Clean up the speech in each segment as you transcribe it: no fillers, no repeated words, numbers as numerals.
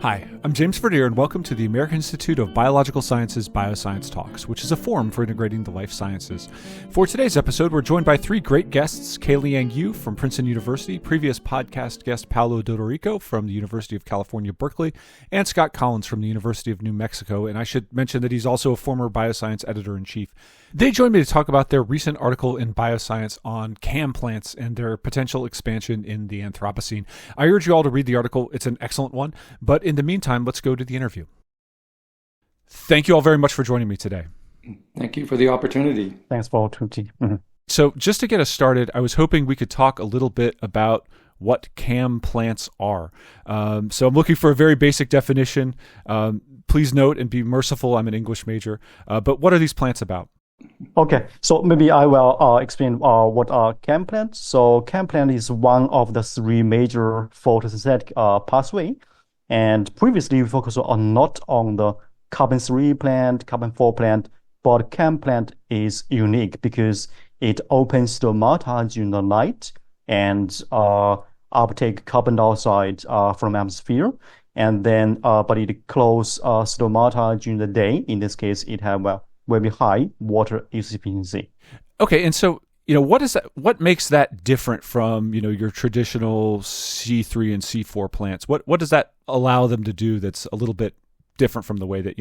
Hi, I'm James Verdier, and welcome to the American Institute of Biological Sciences Bioscience Talks, which is a forum for integrating the life sciences. For today's episode, we're joined by three great guests: Kailiang Yu from Princeton University, previous podcast guest Paolo from the University of California, Berkeley, and Scott Collins from the University of New Mexico. And I should mention that he's also a former bioscience editor-in-chief. They joined me to talk about their recent article in Bioscience on CAM plants and their potential expansion in the Anthropocene. I urge you all to read the article. It's an excellent one. But in the meantime, let's go to the interview. Thank you all very much for joining me today. Thank you for the opportunity. Thanks for the opportunity. Mm-hmm. So just to get us started, I was hoping we could talk a little bit about what CAM plants are. So I'm looking for a very basic definition. Please note and be merciful, I'm an English major. But what are these plants about? Okay, so maybe I will explain what are CAM plants. So CAM plant is one of the three major photosynthetic pathway. And previously we focused not on the carbon-3 plant, carbon-4 plant, but CAM plant is unique because it opens stomata during the night and uptake carbon dioxide from atmosphere. And then, but it close stomata during the day. In this case, it have very high water use efficiency. Okay, and so what makes that different from your traditional C3 and C4 plants? What does that allow them to do that's a little bit different from the way that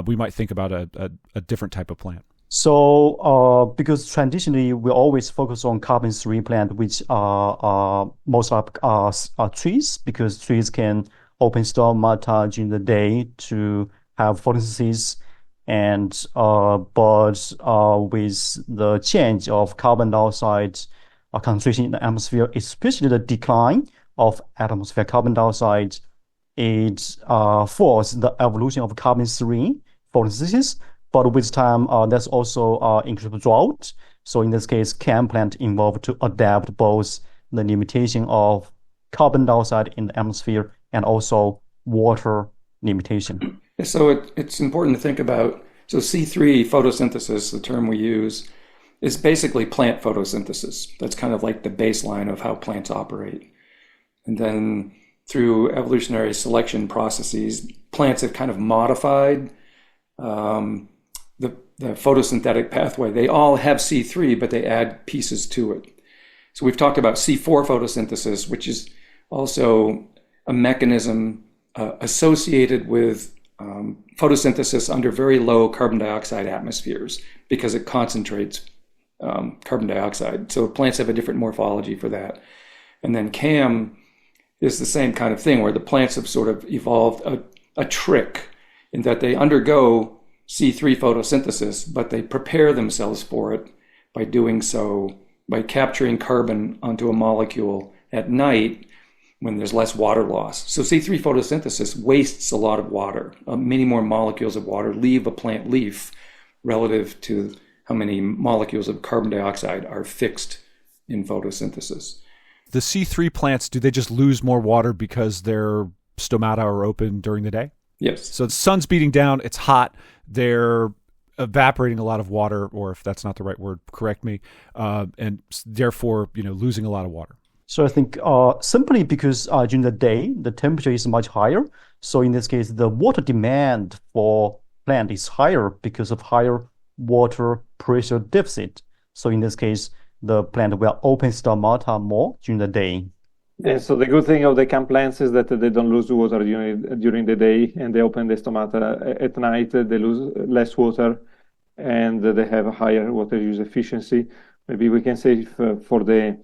we might think about a different type of plant? So because traditionally we always focus on carbon-3 plant, which are most are trees, because trees can open stomata during the day to have photosynthesis. And but with the change of carbon dioxide concentration in the atmosphere, especially the decline of atmospheric carbon dioxide, it forced the evolution of carbon-3 photosynthesis. But with time, there's also increased drought. So in this case, CAM plant involved to adapt both the limitation of carbon dioxide in the atmosphere and also water limitation. So it's important to think about, so C3 photosynthesis, the term we use, is basically plant photosynthesis. That's kind of like the baseline of how plants operate. And then through evolutionary selection processes, plants have kind of modified the photosynthetic pathway. They all have C3, but they add pieces to it. So we've talked about C4 photosynthesis, which is also a mechanism associated with photosynthesis under very low carbon dioxide atmospheres because it concentrates carbon dioxide. So plants have a different morphology for that. And then CAM is the same kind of thing where the plants have sort of evolved a trick in that they undergo C3 photosynthesis, but they prepare themselves for it by doing so, by capturing carbon onto a molecule at night when there's less water loss. So C3 photosynthesis wastes a lot of water. Many more molecules of water leave a plant leaf relative to how many molecules of carbon dioxide are fixed in photosynthesis. The C3 plants, do they just lose more water because their stomata are open during the day? Yes. So the sun's beating down, it's hot, they're evaporating a lot of water, or if that's not the right word, correct me, and therefore, losing a lot of water. So I think simply because during the day, the temperature is much higher. So in this case, the water demand for plant is higher because of higher water pressure deficit. So in this case, the plant will open stomata more during the day. And so the good thing of the CAM plants is that they don't lose water during the day, and they open the stomata at night. They lose less water, and they have a higher water use efficiency. Maybe we can say for the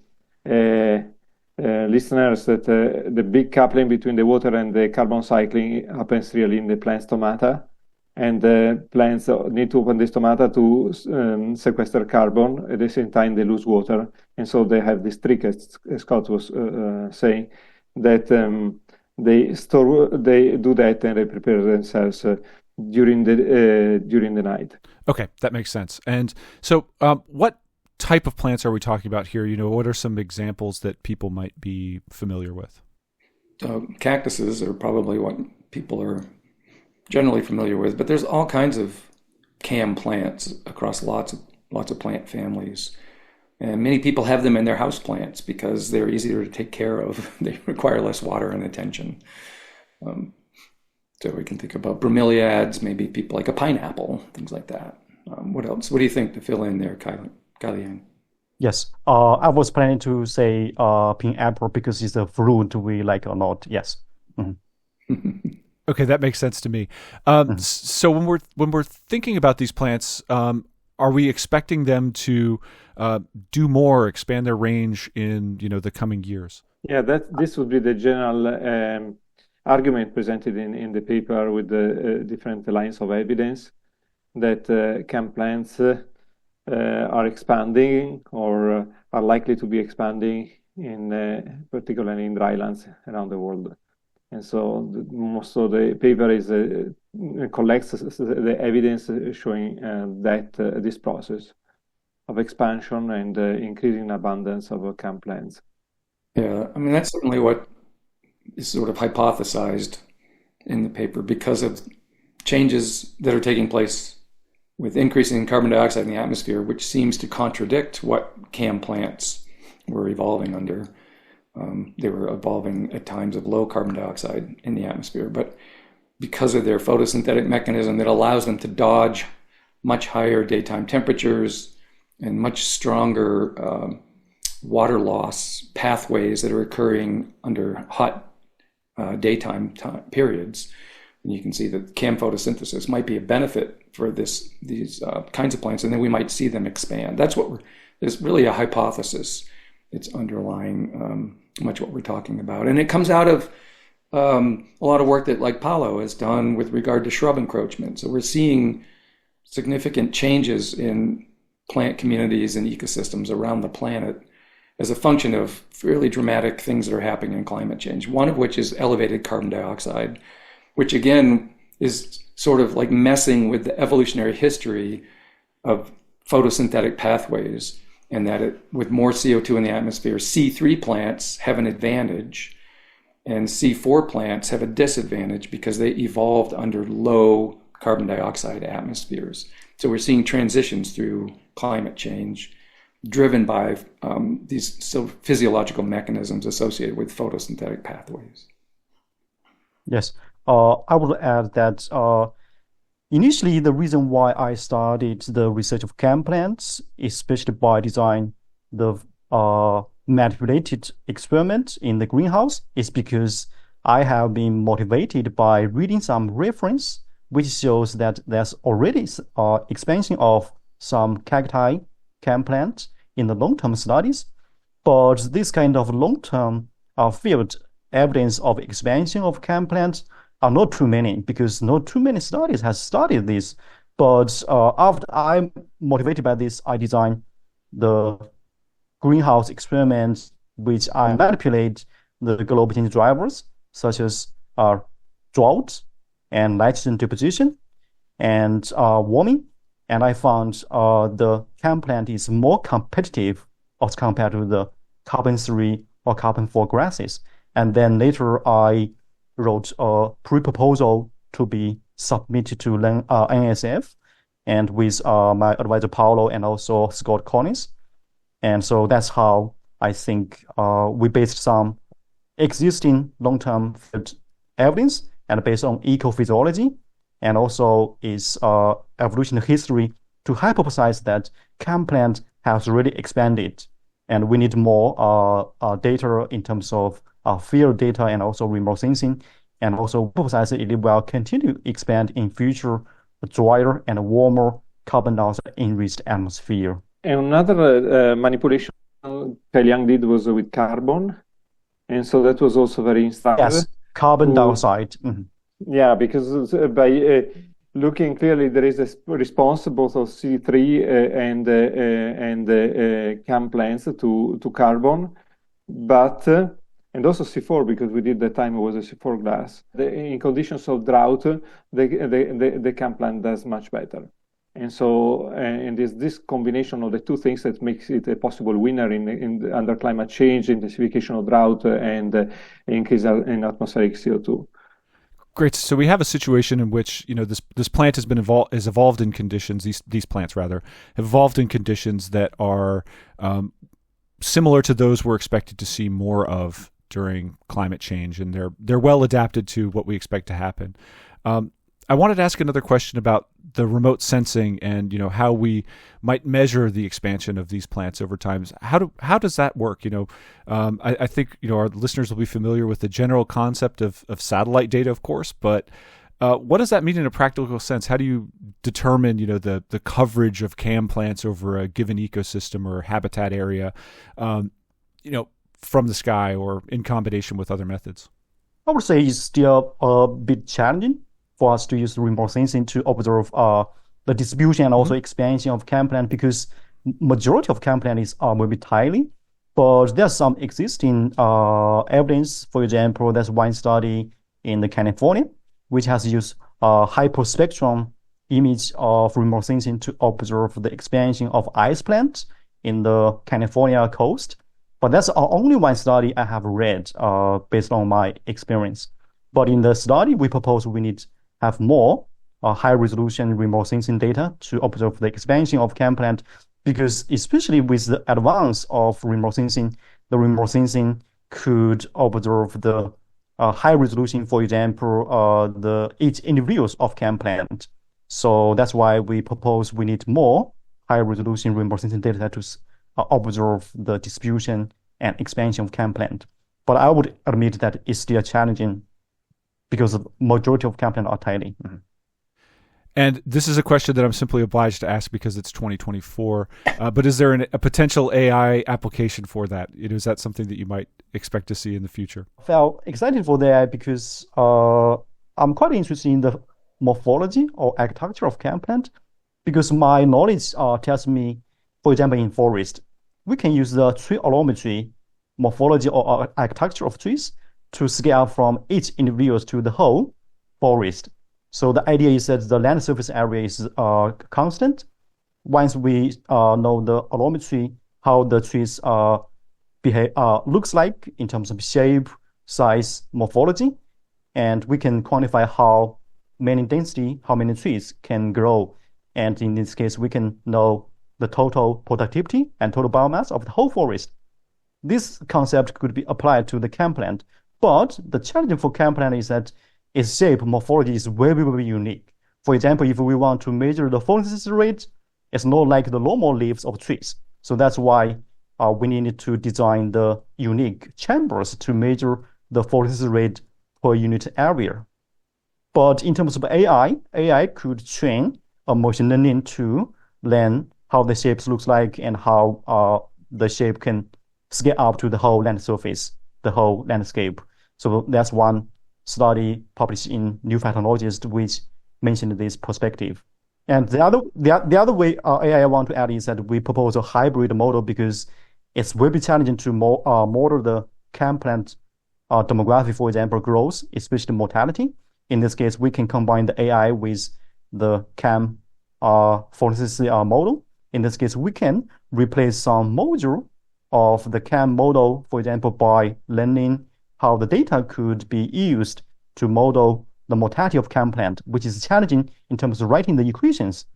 listeners that the big coupling between the water and the carbon cycling happens really in the plant stomata, and the plants need to open the stomata to sequester carbon. At the same time, they lose water, and so they have this trick, as Scott was saying, that they do that and they prepare themselves during the night. Okay, that makes sense. And so, what type of plants are we talking about here? What are some examples that people might be familiar with? Cactuses are probably what people are generally familiar with, but there's all kinds of CAM plants across lots of plant families. And many people have them in their house plants because they're easier to take care of. They require less water and attention. So we can think about bromeliads, maybe people like a pineapple, things like that. What else? What do you think to fill in there, Kailiang? Yes. I was planning to say pineapple because it's a fruit we like or not. Yes. Okay, that makes sense to me. So when we're thinking about these plants, are we expecting them to do more, expand their range in the coming years? Yeah, this would be the general argument presented in the paper with the different lines of evidence that canned plants are expanding or are likely to be expanding particularly in drylands around the world. And so most of the paper collects the evidence showing that this process of expansion and increasing abundance of canned plants. Yeah, I mean, that's certainly what is sort of hypothesized in the paper because of changes that are taking place with increasing carbon dioxide in the atmosphere, which seems to contradict what canned plants were evolving under. They were evolving at times of low carbon dioxide in the atmosphere, but because of their photosynthetic mechanism that allows them to dodge much higher daytime temperatures and much stronger water loss pathways that are occurring under hot daytime periods. And you can see that canned photosynthesis might be a benefit for these kinds of plants, and then we might see them expand. There's really a hypothesis that's underlying much what we're talking about. And it comes out of a lot of work that like Paolo has done with regard to shrub encroachment. So we're seeing significant changes in plant communities and ecosystems around the planet as a function of fairly dramatic things that are happening in climate change, one of which is elevated carbon dioxide, which again is sort of like messing with the evolutionary history of photosynthetic pathways, and that with more CO2 in the atmosphere, C3 plants have an advantage and C4 plants have a disadvantage because they evolved under low carbon dioxide atmospheres. So we're seeing transitions through climate change driven by these physiological mechanisms associated with photosynthetic pathways. Yes. I would add that initially the reason why I started the research of canned plants, especially by design the manipulated experiment in the greenhouse, is because I have been motivated by reading some reference which shows that there's already expansion of some cacti canned plants in the long-term studies, but this kind of long-term field evidence of expansion of canned plants are not too many because not too many studies has studied this. But after I'm motivated by this, I designed the greenhouse experiments which I manipulate the global change drivers such as drought and nitrogen deposition and warming. And I found the canned plant is more competitive as compared to the carbon-3 or carbon-4 grasses. And then later I wrote a pre-proposal to be submitted to NSF and with my advisor Paolo and also Scott Collins. And so that's how I think we based some existing long-term field evidence and based on ecophysiology and also its evolutionary history to hypothesize that canned plant has really expanded. And we need more data in terms of field data and also remote sensing, and also hypothesize it will continue to expand in future drier and warmer carbon dioxide enriched atmosphere. And another manipulation Kailiang did was with carbon, and so that was also very inspiring. Yes, carbon dioxide. Mm-hmm. Yeah, because by looking clearly, there is a response both of C3 and canned plants to carbon, but and also C4 because we did the time it was a C4 glass. In conditions of drought, the canned plant does much better. And so, and it's this combination of the two things that makes it a possible winner under climate change, intensification of drought, and increase in atmospheric CO2. Great. So we have a situation in which this plant has been evolved in conditions. These plants rather have evolved in conditions that are similar to those we're expected to see more of during climate change, and they're well adapted to what we expect to happen. I wanted to ask another question about the remote sensing and how we might measure the expansion of these plants over time. How does that work? I think our listeners will be familiar with the general concept of satellite data, of course, but what does that mean in a practical sense? How do you determine the coverage of CAM plants over a given ecosystem or habitat area, from the sky or in combination with other methods? I would say it's still a bit challenging for us to use remote sensing to observe the distribution and also expansion of CAM plant, because majority of CAM plant is maybe tiny, but there's some existing evidence. For example, there's one study in the California which has used hyperspectrum image of remote sensing to observe the expansion of ice plants in the California coast. But that's only one study I have read based on my experience. But in the study, we propose we need to have more high-resolution remote sensing data to observe the expansion of CAM plant, because especially with the advance of remote sensing, the remote sensing could observe the high resolution, for example, each individuals of CAM plant. So that's why we propose we need more high-resolution remote sensing data to observe the distribution and expansion of CAM plant. But I would admit that it's still challenging because the majority of CAM plant are tiny. Mm-hmm. And this is a question that I'm simply obliged to ask because it's 2024. But is there a potential AI application for that? Is that something that you might expect to see in the future? I felt excited for the AI because I'm quite interested in the morphology or architecture of CAM plant, because my knowledge tells me, for example, in forest, we can use the tree allometry morphology or architecture of trees to scale from each individual to the whole forest. So the idea is that the land surface area is constant. Once we know the allometry, how the trees behave, looks like in terms of shape, size, morphology, and we can quantify how many density, how many trees can grow. And in this case, we can know the total productivity and total biomass of the whole forest. This concept could be applied to the CAM plant, but the challenge for CAM plant is that its shape morphology is very, very unique. For example, if we want to measure the photosynthesis rate, it's not like the normal leaves of trees. So that's why we need to design the unique chambers to measure the photosynthesis rate per unit area. But in terms of AI could train a machine learning to learn how the shapes looks like and how the shape can scale up to the whole land surface, the whole landscape. So that's one study published in New Phytologist which mentioned this perspective. And the other way AI I want to add is that we propose a hybrid model, because it's very challenging to model the CAM plant demography, for example, growth, especially mortality. In this case, we can combine the AI with the CAM photosynthesis model. In this case, we can replace some module of the CAM model, for example, by learning how the data could be used to model the mortality of CAM plant, which is challenging in terms of writing the equations.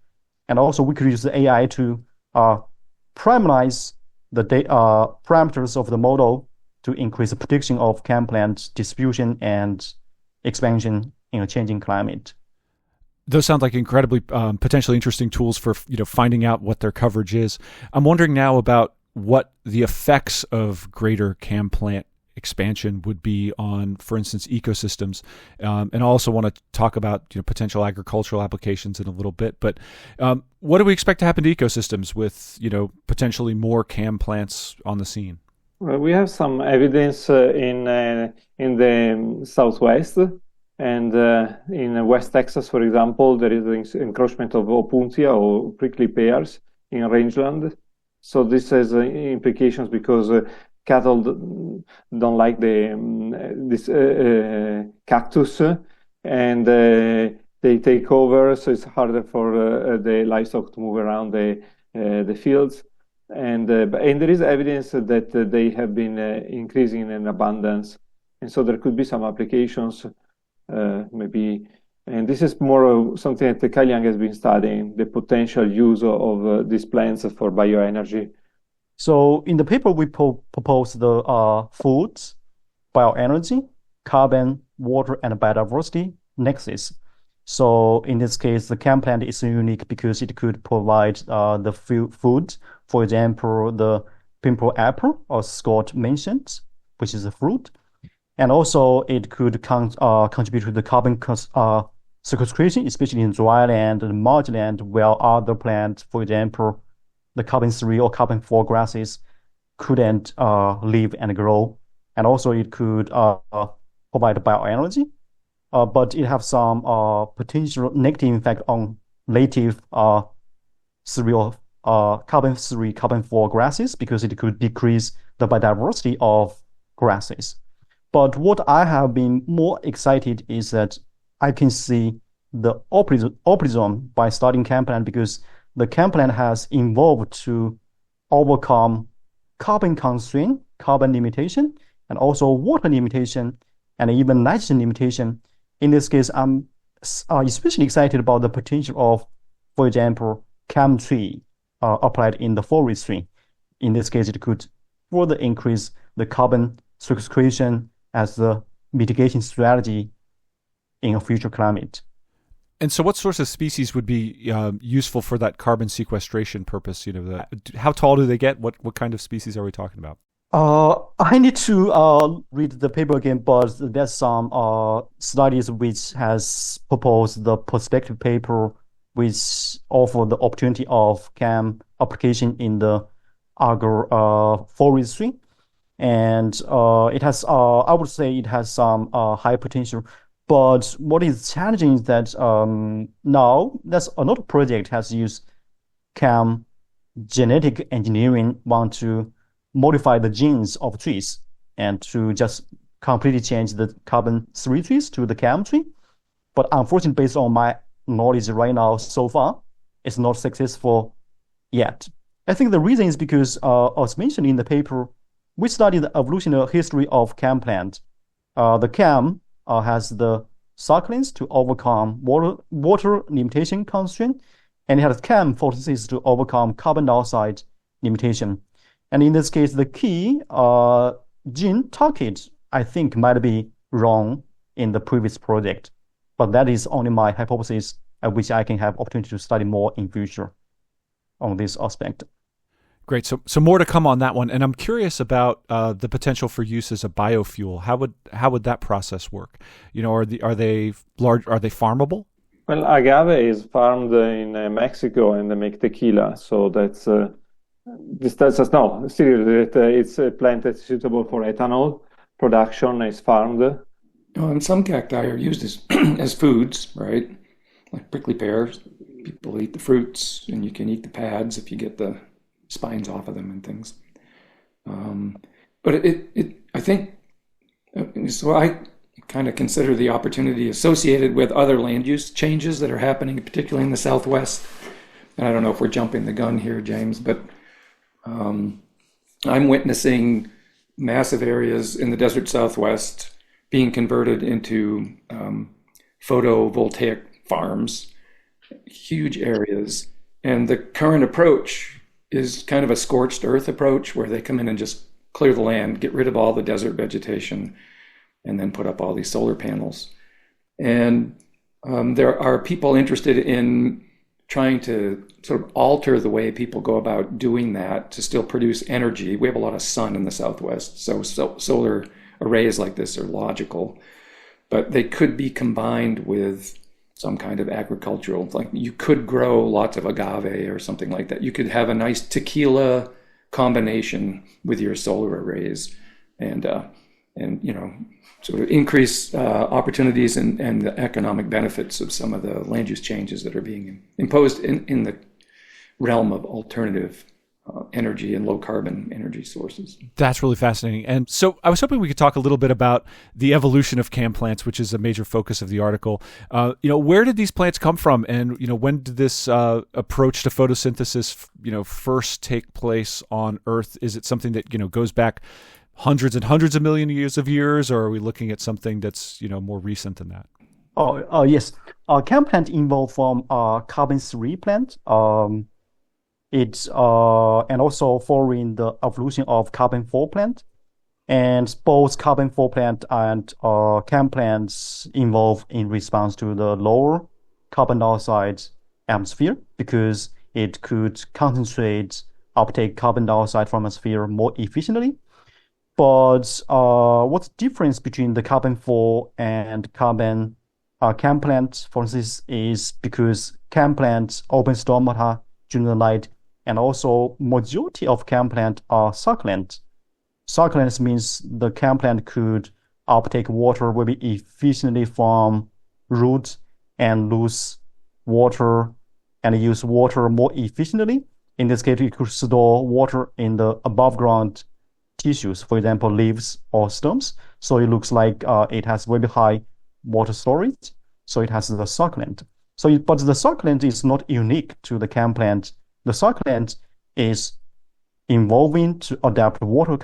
And also we could use the AI to parameterize the parameters of the model to increase the prediction of CAM plant distribution and expansion in a changing climate. Those sound like incredibly potentially interesting tools for finding out what their coverage is. I'm wondering now about what the effects of greater CAM plant expansion would be on, for instance, ecosystems. And I also want to talk about potential agricultural applications in a little bit. But what do we expect to happen to ecosystems with potentially more CAM plants on the scene? Well, we have some evidence in the Southwest and in West Texas, for example, there is an encroachment of opuntia or prickly pears in rangeland. So this has implications because cattle don't like this cactus, and they take over, so it's harder for the livestock to move around the fields. And there is evidence that they have been increasing in abundance, and so there could be some applications, maybe. And this is more something that Kailiang has been studying, the potential use of these plants for bioenergy. So in the paper, we propose the foods, bioenergy, carbon, water, and biodiversity nexus. So in this case, the cam plant is unique because it could provide the food, for example, the pimple apple, or Scott mentioned, which is a fruit. And also it could contribute to the carbon sequestration, especially in dry land and marshland, where other plants, for example, the carbon-3 or carbon-4 grasses, couldn't live and grow. And also it could provide bioenergy, but it has some potential negative effect on native carbon-3, carbon-4 grasses, because it could decrease the biodiversity of grasses. But what I have been more excited is that I can see the opposite by studying cam plant, because the cam plant has evolved to overcome carbon constraint, carbon limitation, and also water limitation, and even nitrogen limitation. In this case, I'm especially excited about the potential of, for example, cam tree applied in the forestry. In this case, it could further increase the carbon sequestration as the mitigation strategy in a future climate. And so what sorts of species would be useful for that carbon sequestration purpose? How tall do they get? What kind of species are we talking about? I need to read the paper again, but there's some studies which has proposed the perspective paper, which offer the opportunity of cam application in the agroforestry. And it has, I would say it has some high potential. But what is challenging is that now there's another project has used cam genetic engineering, want to modify the genes of trees and to just completely change the carbon-3 trees to the cam tree. But unfortunately, based on my knowledge right now, so far, it's not successful yet. I think the reason is because, as mentioned in the paper, we studied the evolutionary history of cam plant. The cam has the succulents to overcome water limitation constraint, and it has cam photosynthesis to overcome carbon dioxide limitation. And in this case, the key gene target, I think, might be wrong in the previous project. But that is only my hypothesis, which I can have opportunity to study more in future on this aspect. Great. So more to come on that one. And I'm curious about the potential for use as a biofuel. How would that process work? Are they large? Are they farmable? Well, agave is farmed in Mexico, and they make tequila. So that's this tells us no, seriously, that it's a plant that's suitable for ethanol production. Is farmed. And some cacti are used as as foods, right? Like prickly pears. People eat the fruits, and you can eat the pads if you get the spines off of them and things. But I think, so I kind of consider the opportunity associated with other land use changes that are happening, particularly in the Southwest. And I don't know if we're jumping the gun here, James, but I'm witnessing massive areas in the desert Southwest being converted into photovoltaic farms, huge areas. And the current approach is kind of a scorched earth approach, where they come in and just clear the land, get rid of all the desert vegetation, and then put up all these solar panels. And there are people interested in trying to sort of alter the way people go about doing that to still produce energy. We have a lot of sun in the Southwest, so solar arrays like this are logical, but they could be combined with some kind of agricultural, like you could grow lots of agave or something like that. You could have a nice tequila combination with your solar arrays, and sort of increase opportunities and the economic benefits of some of the land use changes that are being imposed in the realm of alternative energy and low carbon energy sources. That's really fascinating. And so I was hoping we could talk a little bit about the evolution of cam plants, which is a major focus of the article. Where did these plants come from? And, when did this approach to photosynthesis, first take place on Earth? Is it something that, goes back hundreds and hundreds of millions of years, or are we looking at something that's, more recent than that? Yes. Cam plant evolved from carbon-3 plant. It's and also following the evolution of carbon-4 plant, and both carbon-4 plant and cam plants evolve in response to the lower carbon dioxide atmosphere because it could uptake carbon dioxide from atmosphere more efficiently. But what's the difference between the carbon-4 and carbon chem plant, for instance, is because chem plants open stomata during the night, and also majority of chem plant are succulent. Succulent means the chem plant could uptake water very efficiently from roots and lose water and use water more efficiently. In this case, it could store water in the above ground tissues, for example, leaves or stems. So it looks like it has very high water storage. So it has the succulent. But the succulent is not unique to the chem plant. The succulent is evolving to adapt water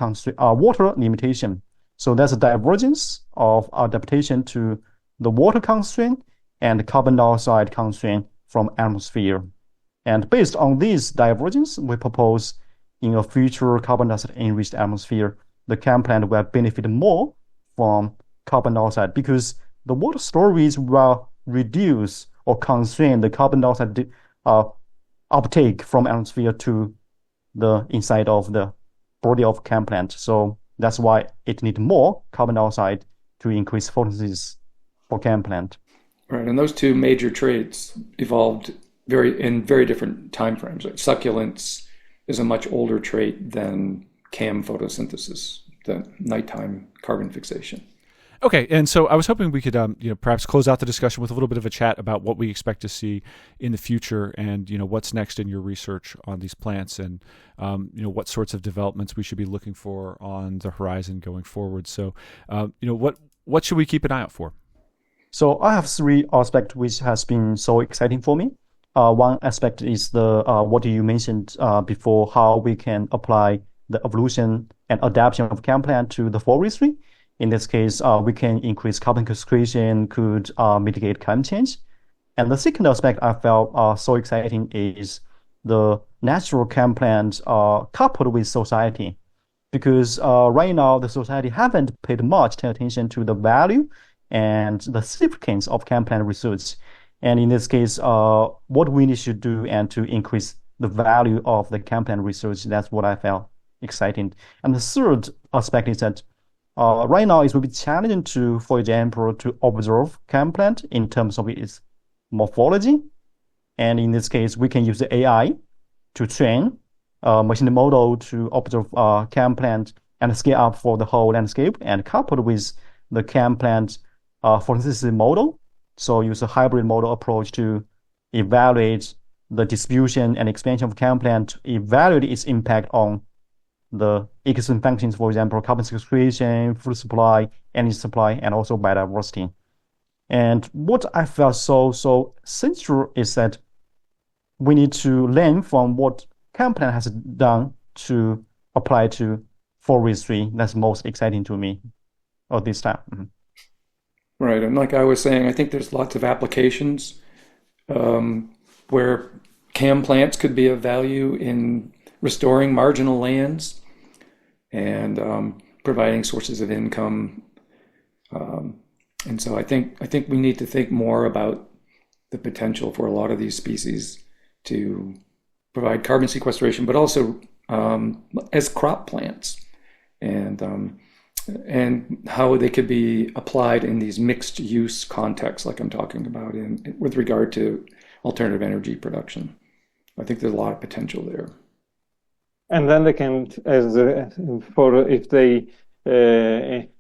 limitation. So there's a divergence of adaptation to the water constraint and carbon dioxide constraint from atmosphere. And based on these divergence, we propose in a future carbon dioxide enriched atmosphere, the chem plant will benefit more from carbon dioxide because the water storage will reduce or constrain the carbon dioxide uptake from atmosphere to the inside of the body of chem plant. So that's why it needs more carbon dioxide to increase photosynthesis for chem plant. Right, and those two major traits evolved in very different time frames. Like succulence is a much older trait than chem photosynthesis, the nighttime carbon fixation. Okay, and so I was hoping we could, perhaps close out the discussion with a little bit of a chat about what we expect to see in the future, and what's next in your research on these plants, and what sorts of developments we should be looking for on the horizon going forward. So, what should we keep an eye out for? So I have three aspects which has been so exciting for me. One aspect is the what you mentioned before, how we can apply the evolution and adaptation of chem plant to the forestry. In this case, we can increase carbon sequestration, could mitigate climate change. And the second aspect I felt so exciting is the natural chem plant coupled with society. Because right now, the society haven't paid much attention to the value and the significance of chem plant research. And in this case, what we need to do and to increase the value of the chem plant research, that's what I felt exciting. And the third aspect is that right now, it will be challenging to, for example, to observe chem plant in terms of its morphology. And in this case, we can use the AI to train a machine model to observe chem plant and scale up for the whole landscape, and coupled with the chem plant photosynthesis model. So use a hybrid model approach to evaluate the distribution and expansion of chem plant, to evaluate its impact on the ecosystem functions, for example, carbon sequestration, food supply, energy supply, and also biodiversity. And what I felt so central is that we need to learn from what chem plant has done to apply to forestry. That's most exciting to me at this time. Mm-hmm. Right, and like I was saying, I think there's lots of applications where chem plants could be of value in restoring marginal lands and providing sources of income. And so I think we need to think more about the potential for a lot of these species to provide carbon sequestration, but also as crop plants, and how they could be applied in these mixed use contexts like I'm talking about with regard to alternative energy production. I think there's a lot of potential there. And then they can, if they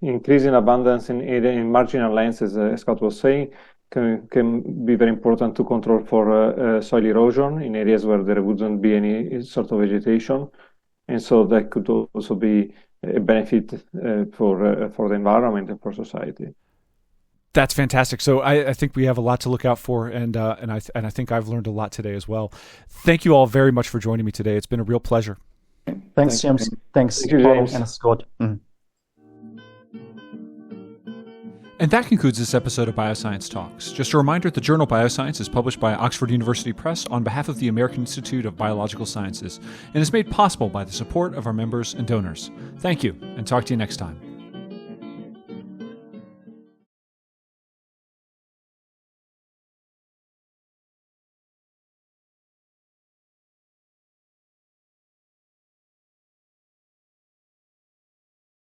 increase in abundance in marginal lands, as Scott was saying, can be very important to control for soil erosion in areas where there wouldn't be any sort of vegetation. And so that could also be a benefit for the environment and for society. That's fantastic. So I think we have a lot to look out for, and I think I've learned a lot today as well. Thank you all very much for joining me today. It's been a real pleasure. Thanks, James. Thanks, Paolo and Scott. Mm. And that concludes this episode of Bioscience Talks. Just a reminder, the journal Bioscience is published by Oxford University Press on behalf of the American Institute of Biological Sciences and is made possible by the support of our members and donors. Thank you, and talk to you next time.